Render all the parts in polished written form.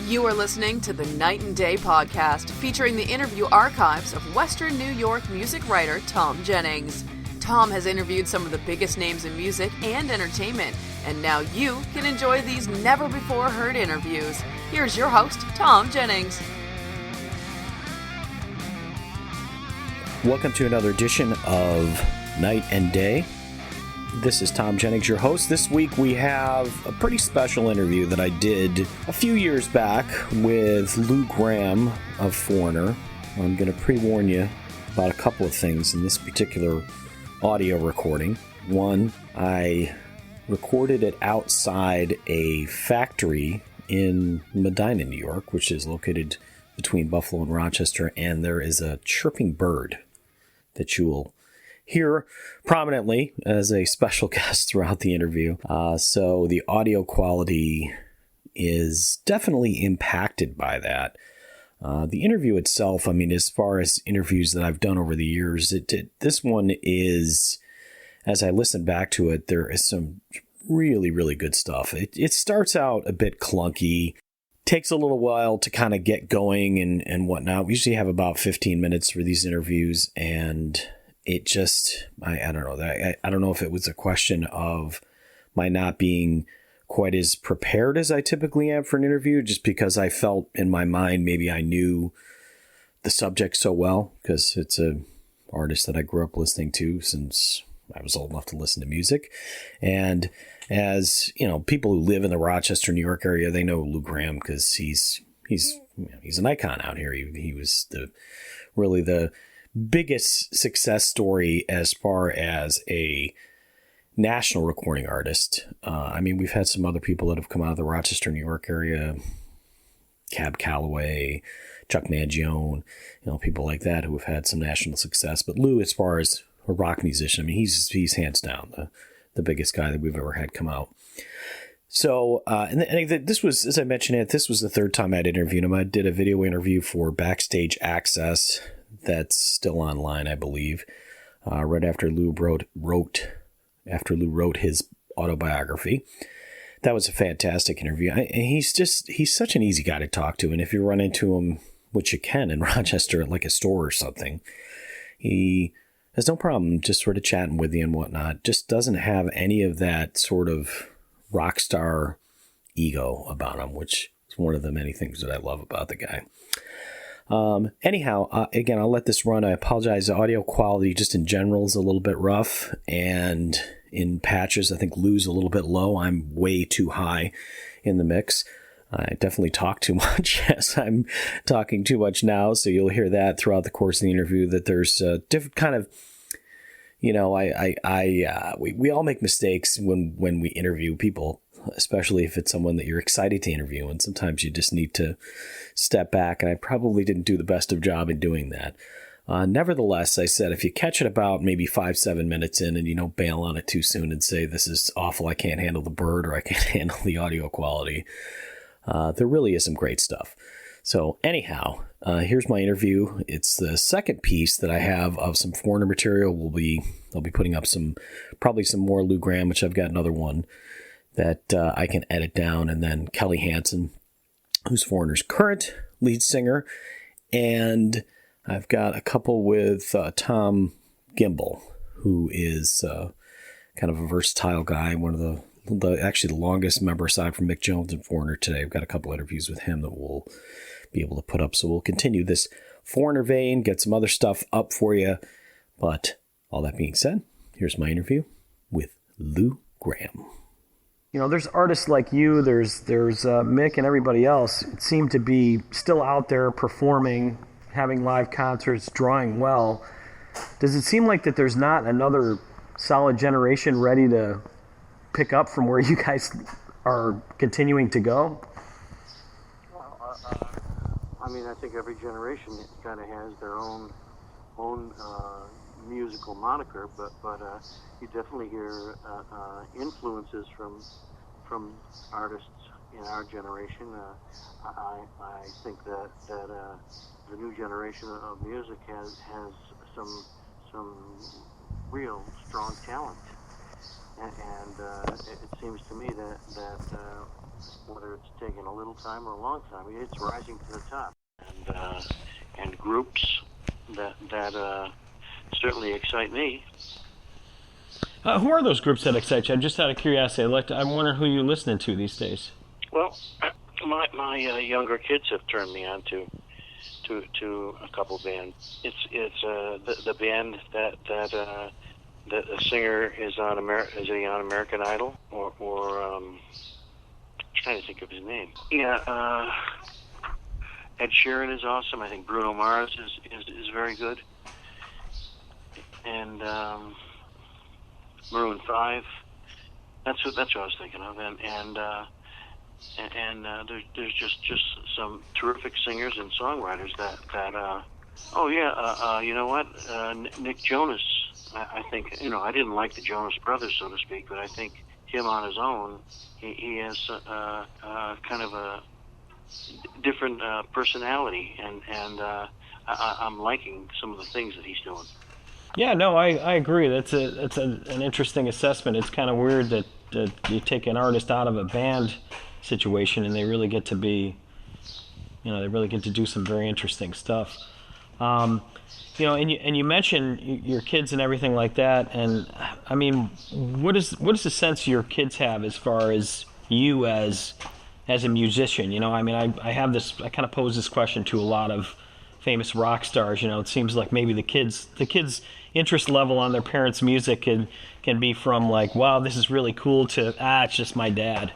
You are listening to the Night and Day podcast, featuring the interview archives of Western New York music writer Thom Jennings. Thom has interviewed some of the biggest names in music and entertainment, and now you can enjoy these never-before-heard interviews. Here's your host, Thom Jennings. Welcome to another edition of Night and Day. This is Thom Jennings, your host. This week we have a pretty special interview that I did a few years back with Lou Gramm of Foreigner. I'm going to pre-warn you about a couple of things in this particular audio recording. One, I recorded it outside a factory in Medina, New York, which is located between Buffalo and Rochester, and there is a chirping bird that you will hear prominently as a special guest throughout the interview. So the audio quality is definitely impacted by that. The interview itself, I mean, as far as interviews that I've done over the years, this one is, as I listen back to it, there is some really, really good stuff. It starts out a bit clunky, takes a little while to kind of get going and whatnot. We usually have about 15 minutes for these interviews, and it just, I don't know. I don't know if it was a question of my not being quite as prepared as I typically am for an interview, just because I felt in my mind maybe I knew the subject so well, because it's an artist that I grew up listening to since I was old enough to listen to music. And as you know, people who live in the Rochester, New York area, they know Lou Gramm because he's an icon out here. He was really the biggest success story as far as a national recording artist. I mean, we've had some other people that have come out of the Rochester, New York area, Cab Calloway, Chuck Mangione, people like that who have had some national success. But Lou, as far as a rock musician, I mean, he's hands down the biggest guy that we've ever had come out. So, and this was, as I mentioned, this was the third time I'd interviewed him. I did a video interview for Backstage Access that's still online, I believe, right after Lou wrote his autobiography. That was a fantastic interview. He's such an easy guy to talk to, and if you run into him, which you can in Rochester at like a store or something, he has no problem just sort of chatting with you and whatnot. Just doesn't have any of that sort of rock star ego about him, which is one of the many things that I love about the guy. Anyhow, again, I'll let this run. I apologize. The audio quality just in general is a little bit rough, and in patches, I think Lou's a little bit low. I'm way too high in the mix. I definitely talk too much. Yes, I'm talking too much now, so you'll hear that throughout the course of the interview, that there's a different kind of, we all make mistakes when we interview people, especially if it's someone that you're excited to interview. And sometimes you just need to step back. And I probably didn't do the best of job in doing that. Nevertheless, I said, if you catch it about maybe 5-7 minutes in and you don't bail on it too soon and say, this is awful, I can't handle the bird, or I can't handle the audio quality, there really is some great stuff. So anyhow, here's my interview. It's the second piece that I have of some Foreigner material. I'll be putting up probably some more Lou Gramm, which I've got another one that I can edit down, and then Kelly Hansen, who's Foreigner's current lead singer, and I've got a couple with Tom Gimbel, who is kind of a versatile guy, one of the longest member aside from Mick Jones and Foreigner today. I've got a couple interviews with him that we'll be able to put up, so we'll continue this Foreigner vein, get some other stuff up for you. But all that being said, here's my interview with Lou Gramm. There's artists like you, there's Mick and everybody else seem to be still out there performing, having live concerts, drawing well. Does it seem like that there's not another solid generation ready to pick up from where you guys are continuing to go? I think every generation kind of has their own musical moniker, but you definitely hear influences from artists in our generation. I think that the new generation of music has some real strong talent, and it seems to me that whether it's taken a little time or a long time, it's rising to the top. And groups that certainly excite me. Who are those groups that excite you? I'm just out of curiosity. I'm wondering who you're listening to these days. Well, my younger kids have turned me on to a couple bands. It's the band that the singer is on American Idol or I'm trying to think of his name. Yeah, Ed Sheeran is awesome. I think Bruno Mars is very good, and Maroon 5. That's what I was thinking of, and there's just some terrific singers and songwriters that you know what, Nick Jonas. I think, I didn't like the Jonas Brothers, so to speak, but I think him on his own, he has kind of a different personality, and I'm liking some of the things that he's doing. Yeah, no, I agree. That's an interesting assessment. It's kind of weird that you take an artist out of a band situation and they really get to be, they really get to do some very interesting stuff. And you mentioned your kids and everything like that, and I mean, what is the sense your kids have as far as you as a musician? I mean, I have this. I kind of pose this question to a lot of famous rock stars. It seems like maybe the kids' interest level on their parents' music can be from like, wow, this is really cool, to it's just my dad.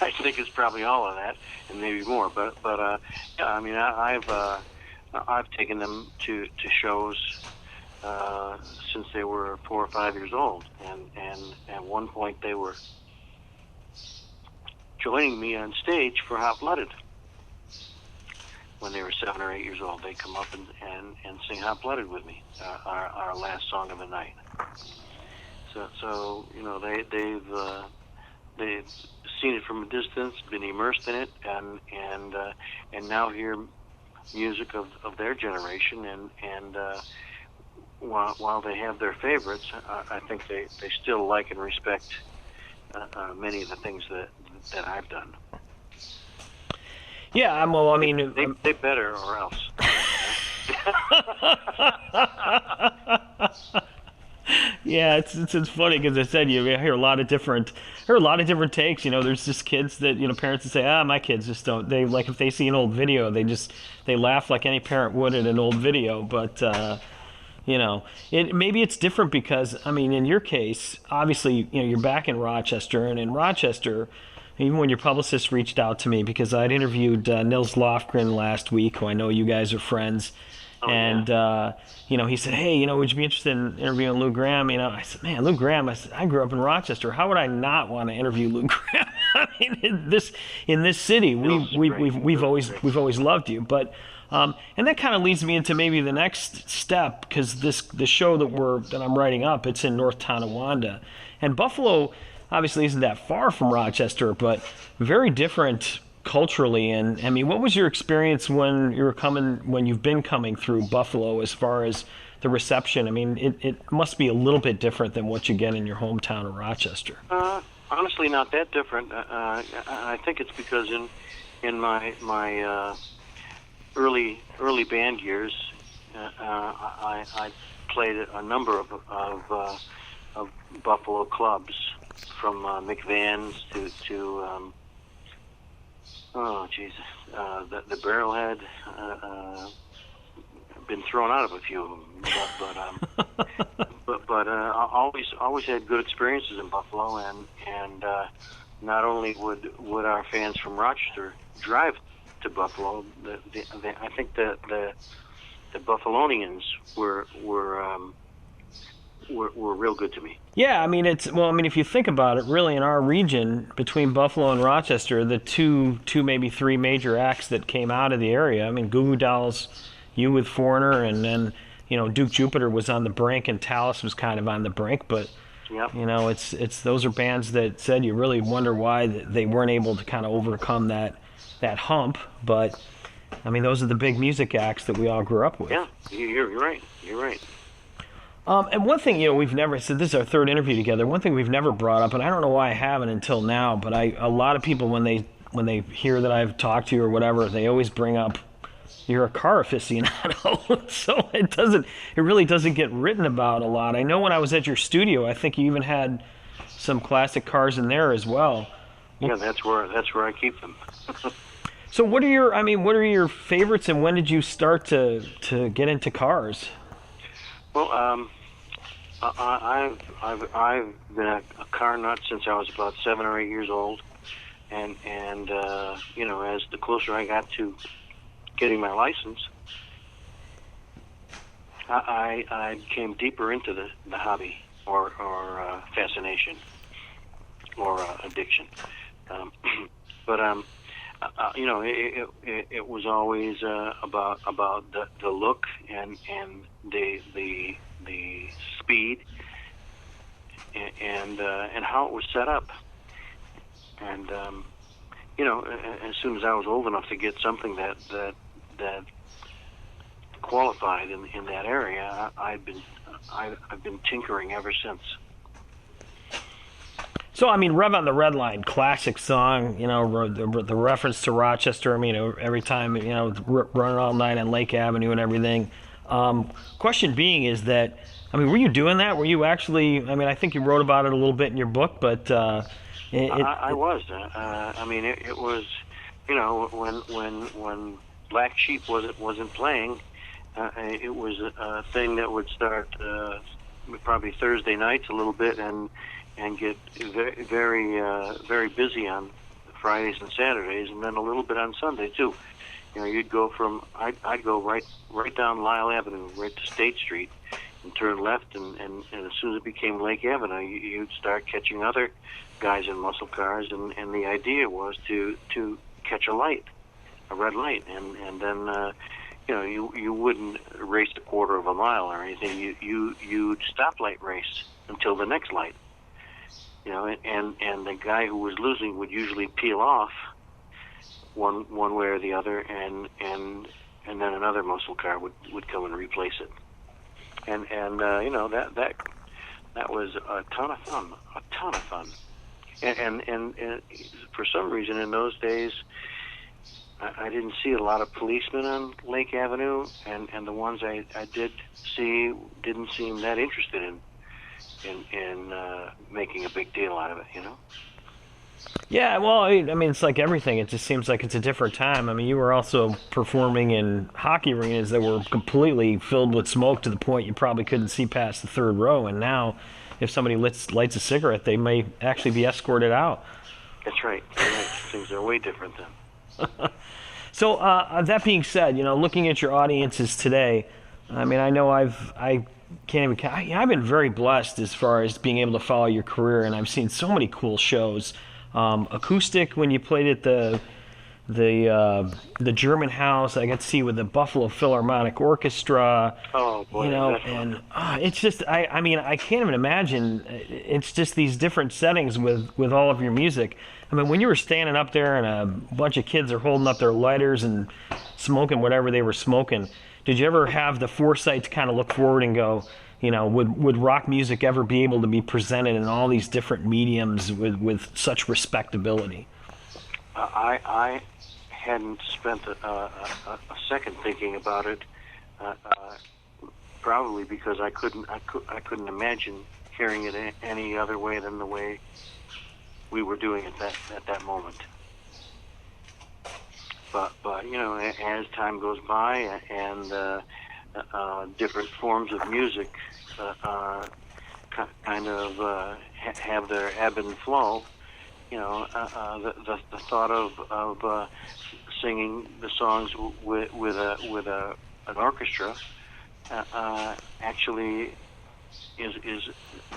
I think it's probably all of that and maybe more, but yeah, I mean, I've taken them to shows since they were 4 or 5 years old, and at one point they were joining me on stage for Hot Blooded. When they were 7 or 8 years old, they'd come up and sing Hot Blooded with me, our last song of the night. So they've seen it from a distance, been immersed in it, and now hear music of their generation, and while they have their favorites, I think they still like and respect many of the things that I've done. Yeah, well, I mean, they better, or else. Yeah, it's funny because I said you hear a lot of different takes. There's just kids that parents that say, my kids just don't. They like if they see an old video, they laugh like any parent would at an old video. But maybe it's different because I mean, in your case, obviously you're back in Rochester, and in Rochester, even when your publicist reached out to me because I'd interviewed Nils Lofgren last week, who I know you guys are friends. And he said, hey, would you be interested in interviewing Lou Gramm? I said, man, Lou Gramm. I grew up in Rochester. How would I not want to interview Lou Gramm? I mean, in this city, we've always loved you. But and that kind of leads me into maybe the next step, because the show that I'm writing up, it's in North Tonawanda, and Buffalo obviously isn't that far from Rochester, but very different culturally. And I mean, what was your experience when you've been coming through Buffalo as far as the reception? I mean, it must be a little bit different than what you get in your hometown of Rochester. Honestly, not that different. I think it's because in my early band years, I played a number of Buffalo clubs, from McVan's to the Barrelhead. Been thrown out of a few of them, but always had good experiences in Buffalo, and not only would our fans from Rochester drive to Buffalo, I think the Buffalonians were real good to me. Yeah, I mean, if you think about it, really in our region between Buffalo and Rochester, the two maybe three major acts that came out of the area. I mean, Goo Goo Dolls, you with Foreigner, and then Duke Jupiter was on the brink, and Talus was kind of on the brink. But yep. it's those are bands that said you really wonder why they weren't able to kind of overcome that hump. But I mean, those are the big music acts that we all grew up with. Yeah, you're right. You're right. And one thing, we've never said, this is our third interview together. One thing we've never brought up, and I don't know why I haven't until now, but a lot of people when they hear that I've talked to you or whatever, they always bring up you're a car aficionado. So it really doesn't get written about a lot. I know when I was at your studio, I think you even had some classic cars in there as well. Yeah, that's where I keep them. So what are your favorites, and when did you start to get into cars? Well, I've been a car nut since I was about 7 or 8 years old, and as the closer I got to getting my license, I came deeper into the hobby or fascination or addiction. It was always about the look and the speed and how it was set up. And as soon as I was old enough to get something that qualified in that area, I've been tinkering ever since. So, Rev on the Red Line, classic song, the reference to Rochester, every time, running all night on Lake Avenue and everything. Question being is that, were you doing that? Were you actually, I think you wrote about it a little bit in your book, but... I was. It was, when Black Sheep wasn't playing, it was a thing that would start probably Thursday nights a little bit and get very, very busy on Fridays and Saturdays, and then a little bit on Sunday too. You'd go I'd go right down Lyle Avenue, right to State Street, and turn left, and as soon as it became Lake Avenue, you'd start catching other guys in muscle cars, and the idea was to catch a red light, and then you wouldn't race a quarter of a mile or anything. You'd stoplight race until the next light. And the guy who was losing would usually peel off one way or the other, and then another muscle car would come and replace it. And that was a ton of fun. And for some reason in those days, I didn't see a lot of policemen on Lake Avenue, and the ones I did see didn't seem that interested in making a big deal out of it, Yeah, well, it's like everything. It just seems like it's a different time. You were also performing in hockey arenas that were completely filled with smoke to the point you probably couldn't see past the third row. And now, if somebody lights a cigarette, they may actually be escorted out. That's right. Things are way different then. So, that being said, looking at your audiences today, I know I can't even. I've been very blessed as far as being able to follow your career, and I've seen so many cool shows. Acoustic when you played at the German House, I got to see with the Buffalo Philharmonic Orchestra. Oh boy! And it's just I can't even imagine. It's just these different settings with all of your music. When you were standing up there and a bunch of kids are holding up their lighters and smoking whatever they were smoking, did you ever have the foresight to kind of look forward and go, would rock music ever be able to be presented in all these different mediums with such respectability? I hadn't spent a second thinking about it, probably because I couldn't imagine hearing it any other way than the way we were doing it at that moment. But as time goes by and different forms of music kind of have their ebb and flow, the thought of singing the songs with an orchestra actually is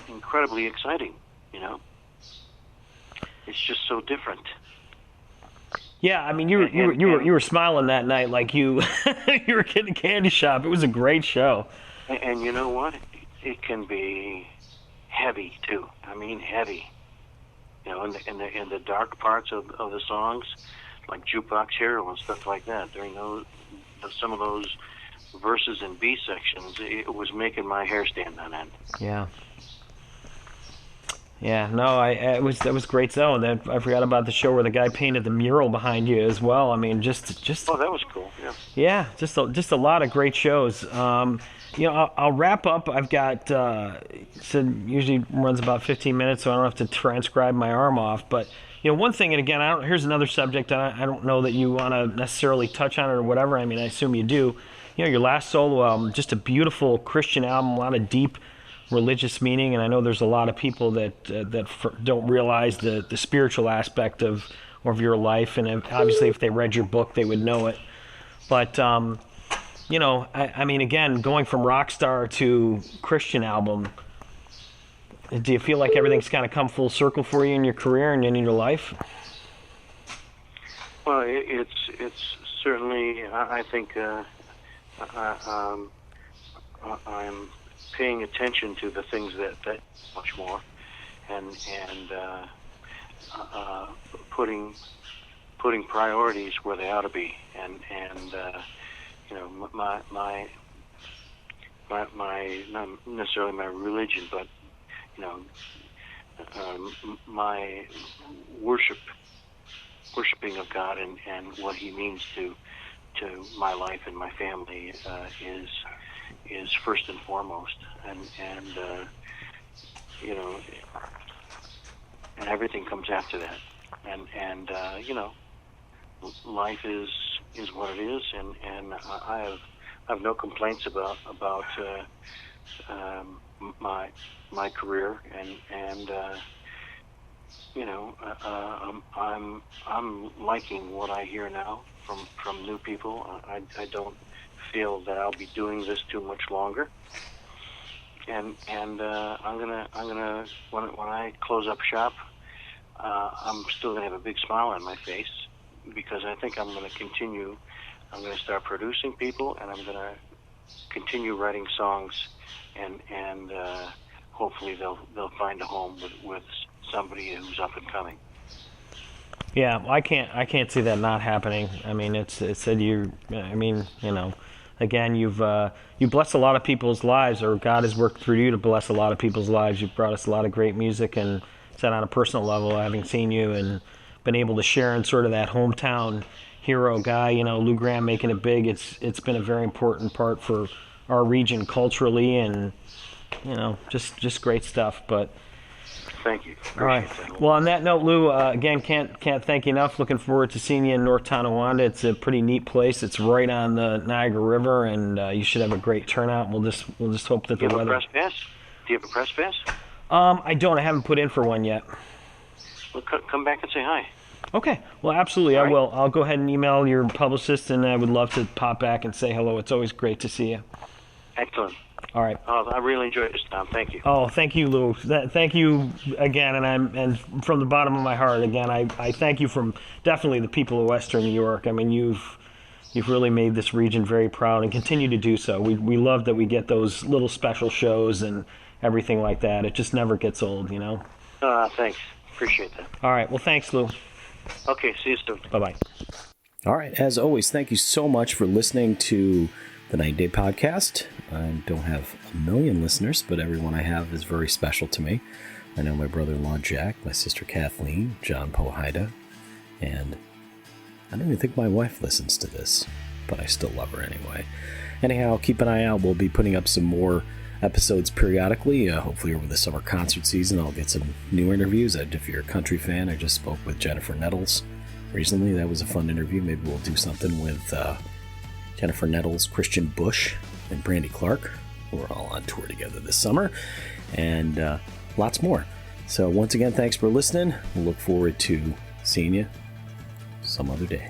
incredibly exciting. It's just so different. Yeah, you were smiling that night like you were getting a candy shop. It was a great show. And you know what? It can be heavy too. Heavy. In the dark parts of the songs, like Jukebox Hero and stuff like that. During some of those verses and B sections, it was making my hair stand on end. Yeah. Yeah, no, that was great though. That I forgot about the show where the guy painted the mural behind you as well. I mean, just Oh, that was cool. Yeah. yeah, just a lot of great shows. I'll wrap up. I've got usually runs about 15 minutes, so I don't have to transcribe my arm off. But one thing, and again, here's another subject. I don't know that you want to necessarily touch on it or whatever. I mean, I assume you do. Your last solo album, just a beautiful Christian album, a lot of deep religious meaning, and I know there's a lot of people that don't realize the spiritual aspect of your life, and obviously if they read your book they would know it. But I mean, again, going from rock star to Christian album, do you feel like everything's kind of come full circle for you in your career and in your life? Well, it's certainly, I think I'm paying attention to the things that much more, and putting priorities where they ought to be, and my not necessarily my religion, but my worshiping of God and what He means to my life and my family is first and foremost, and everything comes after that, and life is what it is, and I have no complaints about my career, and I'm liking what I hear now from new people. I don't feel that I'll be doing this too much longer, and I'm gonna when I close up shop, I'm still gonna have a big smile on my face, because I think I'm gonna continue. I'm gonna start producing people, and I'm gonna continue writing songs, and hopefully they'll find a home with somebody who's up and coming. Yeah, I can't see that not happening. I mean, it said again, you blessed a lot of people's lives, or God has worked through you to bless a lot of people's lives. You've brought us a lot of great music, and said on a personal level, having seen you and been able to share in sort of that hometown hero guy, Lou Gramm making it big. It's been a very important part for our region culturally, and just great stuff. But thank you. All right. Well, on that note, Lou, again, can't thank you enough. Looking forward to seeing you in North Tonawanda. It's a pretty neat place. It's right on the Niagara River, and you should have a great turnout. We'll just hope that the weather. Do you have a press pass? Do you have a press pass? I don't. I haven't put in for one yet. Well, come back and say hi. Okay. Well, absolutely. All I right. will. I'll go ahead and email your publicist, and I would love to pop back and say hello. It's always great to see you. Excellent. All right. Oh, I really enjoyed this, Tom. Thank you. Oh, thank you, Lou. Thank you again, and from the bottom of my heart, again, I thank you from definitely the people of Western New York. I mean, you've really made this region very proud, and continue to do so. We love that we get those little special shows and everything like that. It just never gets old, Thanks. Appreciate that. All right. Well, thanks, Lou. Okay, see you soon. Bye-bye. All right. As always, thank you so much for listening to the 90 Day Podcast. I don't have a million listeners, but everyone I have is very special to me. I know my brother-in-law Jack, my sister Kathleen, John Pohida, and I don't even think my wife listens to this, but I still love her anyway. Anyhow, keep an eye out. We'll be putting up some more episodes periodically. Hopefully over the summer concert season, I'll get some new interviews. If you're a country fan, I just spoke with Jennifer Nettles recently. That was a fun interview. Maybe we'll do something with Jennifer Nettles, Christian Bush, and Brandy Clark. We're all on tour together this summer, and lots more. So once again, thanks for listening. We'll look forward to seeing you some other day.